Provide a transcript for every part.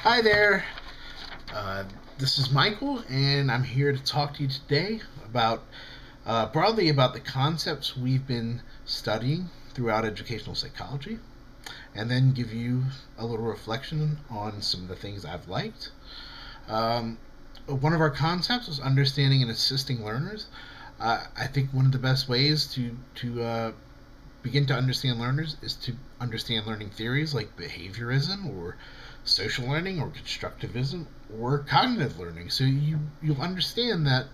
Hi there. Uh, this is Michael, and I'm here to talk to you today about broadly about the concepts we've been studying throughout educational psychology, and then give you a little reflection on some of the things I've liked. Um, One of our concepts is understanding and assisting learners. I think one of the best ways to begin to understand learners is to understand learning theories like behaviorism or social learning or constructivism or cognitive learning. So you'll understand that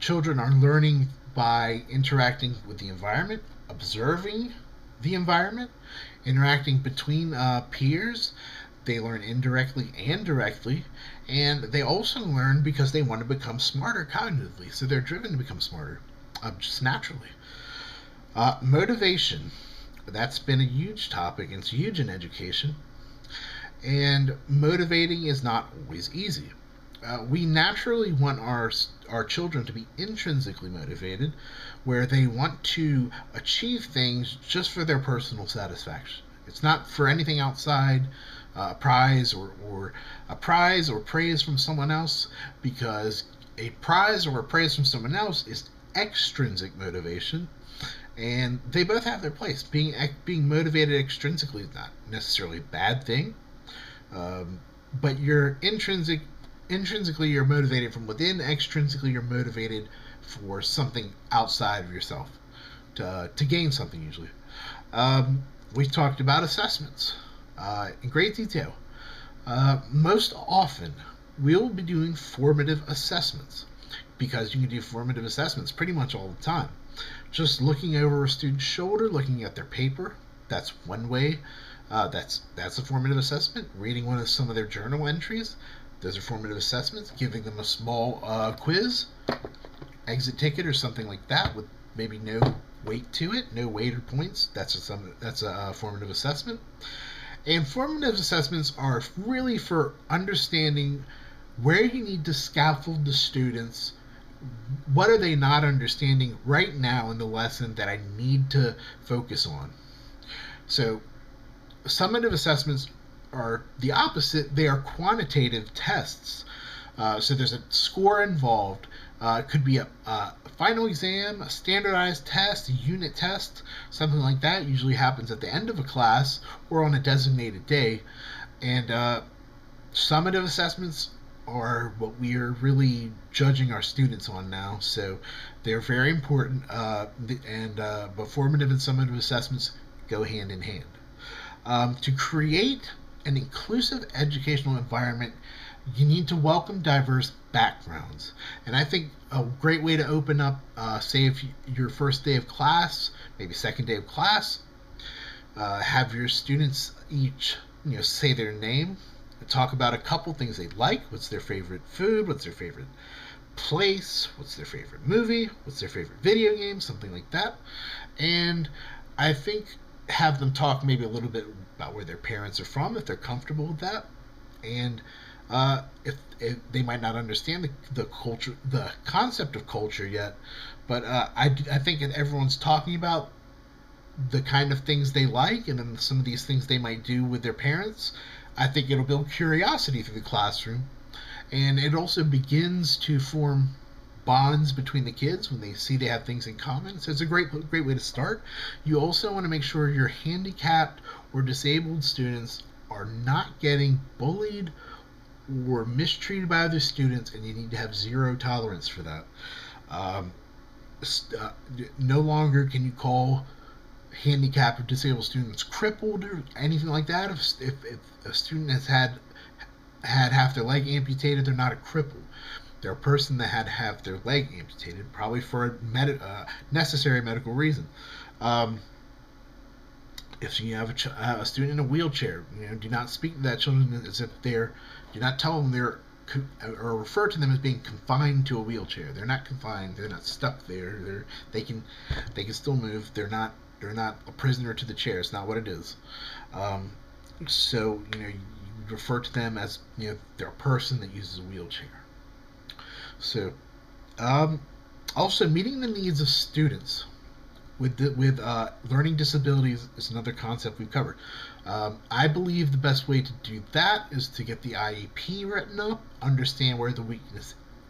children are learning by interacting with the environment, observing the environment, interacting between peers. They learn indirectly and directly, and they also learn because they want to become smarter cognitively. So they're driven to become smarter, just naturally. Motivation. That's been a huge topic, and it's huge in education. And motivating is not always easy. We naturally want our children to be intrinsically motivated, where they want to achieve things just for their personal satisfaction. It's not for anything outside a prize or a prize or praise from someone else, because a prize or a praise from someone else is extrinsic motivation, and they both have their place. Being motivated extrinsically is not necessarily a bad thing, um, but intrinsically you're motivated from within. Extrinsically you're motivated for something outside of yourself to gain something usually. We've talked about assessments in great detail. Most often we'll be doing formative assessments, because you can do formative assessments pretty much all the time. Just looking over a student's shoulder, looking at their paper, that's one way. That's a formative assessment. Reading some of their journal entries, those are formative assessments. Giving them a small quiz, exit ticket, or something like that with maybe no weight to it, no weight or points. That's a formative assessment. And formative assessments are really for understanding where you need to scaffold the students. What are they not understanding right now in the lesson that I need to focus on? So summative assessments are the opposite. They are quantitative tests. So there's a score involved. It could be a final exam, a standardized test, a unit test, something like that. Usually happens at the end of a class or on a designated day. And summative assessments are what we are really judging our students on now. So they're very important, but formative and summative assessments go hand in hand. To create an inclusive educational environment, you need to welcome diverse backgrounds. And I think a great way to open up, say, if your first day of class, maybe second day of class, have your students each, say their name, talk about a couple things they like. What's their favorite food? What's their favorite place? What's their favorite movie? What's their favorite video game? Something like that. And I think have them talk maybe a little bit about where their parents are from, if they're comfortable with that, and if they might not understand the culture, the concept of culture yet, but I think that everyone's talking about the kind of things they like, and then some of these things they might do with their parents. I think it'll build curiosity through the classroom, and it also begins to form bonds between the kids when they see they have things in common. So it's a great way to start. You also want to make sure your handicapped or disabled students are not getting bullied or mistreated by other students, and you need to have zero tolerance for that. Um, no longer can you call handicapped or disabled students crippled or anything like that. If a student has had half their leg amputated, they're not a cripple. They're a person that had to have their leg amputated, probably for a necessary medical reason. Um, if you have a student in a wheelchair, do not speak to that children as if do not tell them or refer to them as being confined to a wheelchair. They're not confined. They're not stuck there. They can still move. They're not a prisoner to the chair. It's not what it is. So you refer to them as they're a person that uses a wheelchair. So, also meeting the needs of students with learning disabilities is another concept we've covered. I believe the best way to do that is to get the IEP written up, understand where the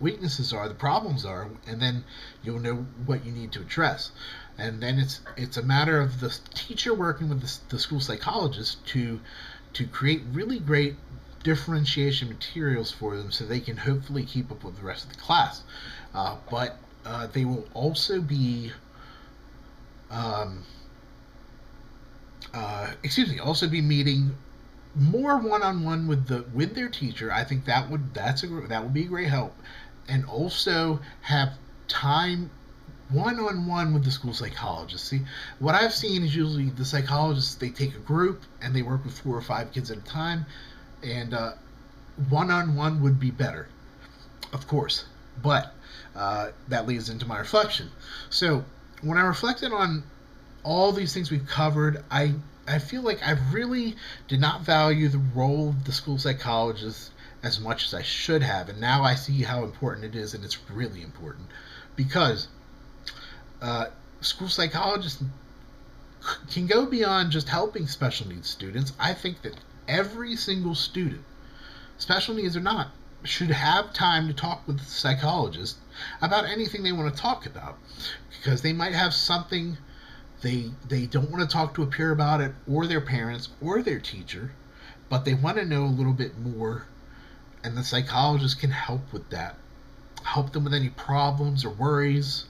weaknesses are, the problems are, and then you'll know what you need to address. And then it's a matter of the teacher working with the school psychologist to create really great differentiation materials for them so they can hopefully keep up with the rest of the class. But they will also be um, also be meeting more one-on-one with their teacher. I think that would be a great help, and also have time one-on-one with the school psychologist. See, what I've seen is usually the psychologists, they take a group and they work with 4 or 5 kids at a time, and one-on-one would be better, of course. But that leads into my reflection. So when I reflected on all these things we've covered, I feel like I really did not value the role of the school psychologist as much as I should have, and now I see how important it is, and it's really important because school psychologists can go beyond just helping special needs students. I think that every single student, special needs or not, should have time to talk with the psychologist about anything they want to talk about, because they might have something they don't want to talk to a peer about it, or their parents, or their teacher, but they want to know a little bit more, and the psychologist can help with that, help them with any problems or worries,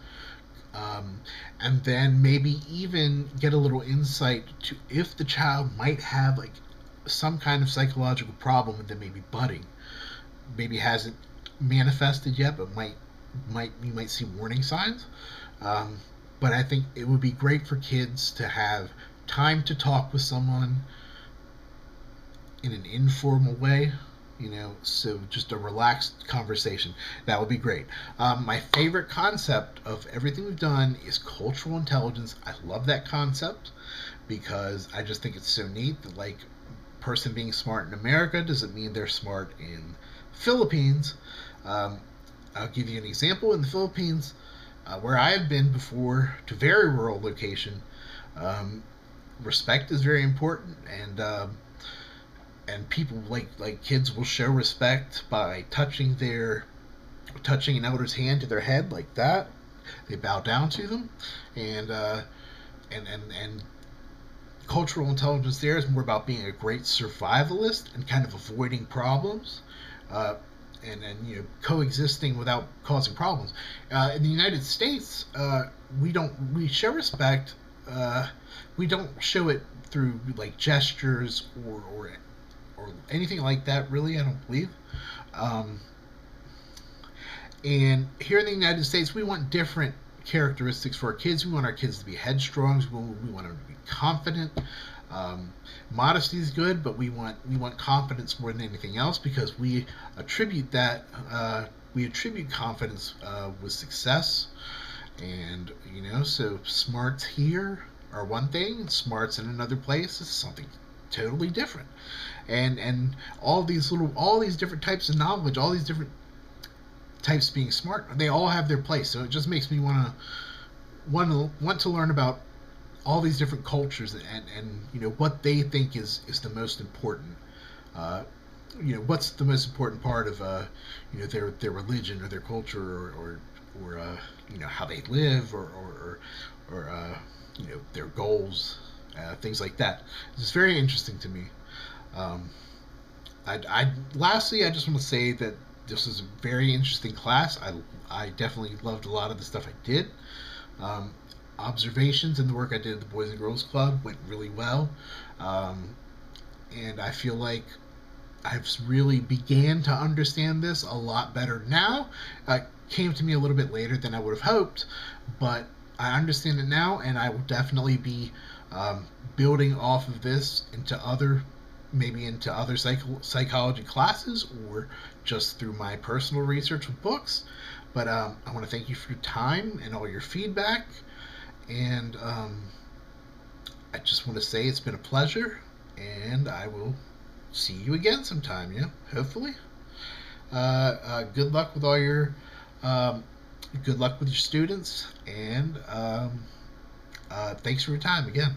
and then maybe even get a little insight to if the child might have like some kind of psychological problem that may be budding, maybe hasn't manifested yet, but you might see warning signs. But I think it would be great for kids to have time to talk with someone in an informal way, so just a relaxed conversation. That would be great. My favorite concept of everything we've done is cultural intelligence. I love that concept because I just think it's so neat that, like, person being smart in America doesn't mean they're smart in Philippines. I'll give you an example. In the Philippines, where I have been before, to very rural location, respect is very important, and people like kids will show respect by touching an elder's hand to their head like that. They bow down to them, and cultural intelligence there is more about being a great survivalist and kind of avoiding problems. And coexisting without causing problems. In the United States, we show respect. We don't show it through like gestures or anything like that. Really, I don't believe. And here in the United States, we want different characteristics for our kids. We want our kids to be headstrong. We want them to be confident. Modesty is good, but we want confidence more than anything else, because we attribute confidence with success. And so smarts here are one thing, smarts in another place is something totally different. And all these different types of knowledge, all these different types of being smart, they all have their place. So it just makes me want to learn about all these different cultures, and what they think is the most important. What's the most important part of their religion or their culture, or how they live, or their goals, things like that. It's very interesting to me. Lastly, I just want to say that this was a very interesting class. I definitely loved a lot of the stuff I did. Observations and the work I did at the Boys and Girls Club went really well, and I feel like I've really began to understand this a lot better now. It came to me a little bit later than I would have hoped, but I understand it now, and I will definitely be building off of this into other psychology classes, or just through my personal research with books. But I want to thank you for your time and all your feedback. And I just want to say it's been a pleasure, and I will see you again sometime, hopefully. Good luck with all your good luck with your students, and thanks for your time again.